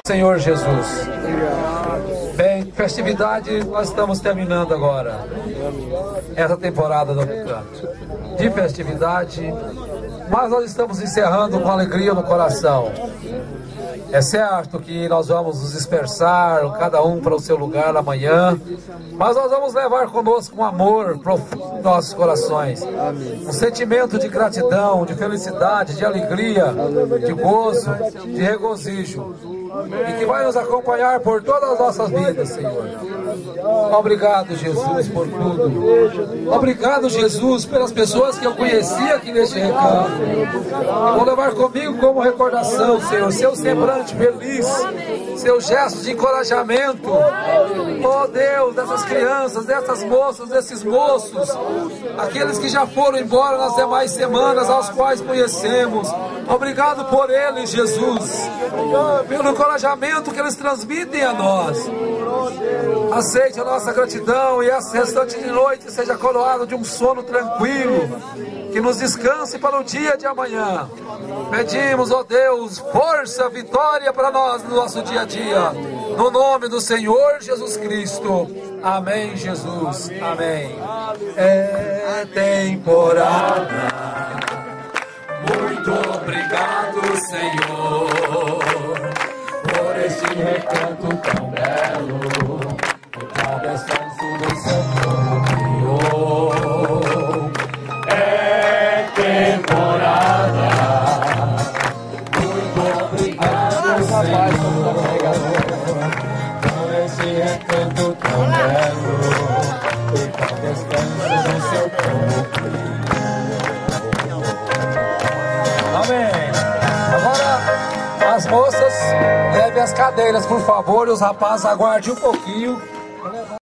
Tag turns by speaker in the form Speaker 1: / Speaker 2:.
Speaker 1: Senhor Jesus. Bem, festividade, nós estamos terminando agora essa temporada do canto de festividade, mas nós estamos encerrando com alegria no coração. É certo que nós vamos nos dispersar, cada um para o seu lugar amanhã, mas nós vamos levar conosco um amor profundo em nossos corações, um sentimento de gratidão, de felicidade, de alegria, de gozo, de regozijo, e que vai nos acompanhar por todas as nossas vidas, Senhor. Obrigado, Jesus, por tudo. Obrigado, Jesus, pelas pessoas que eu conheci aqui neste recanto. Vou levar comigo como recordação, Senhor, seu semblante feliz, seu gesto de encorajamento. Oh Deus, dessas crianças, dessas moças, desses moços, aqueles que já foram embora nas demais semanas, aos quais conhecemos. Obrigado por eles, Jesus, pelo encorajamento que eles transmitem a nós. Aceite a nossa gratidão e essa restante de noite seja coroado de um sono tranquilo, que nos descanse para o dia de amanhã. Pedimos, ó Deus, força, vitória para nós no nosso dia a dia, no nome do Senhor Jesus Cristo. Amém, Jesus. Amém. É temporada. Muito obrigado, Senhor, por este recanto tão belo, por tal descanso do seu povo. É temporada. Muito obrigado, Senhor, por este recanto tão belo, por tal descanso do seu povo. Amém. Agora, as moças, levem as cadeiras, por favor, e os rapazes aguardem um pouquinho.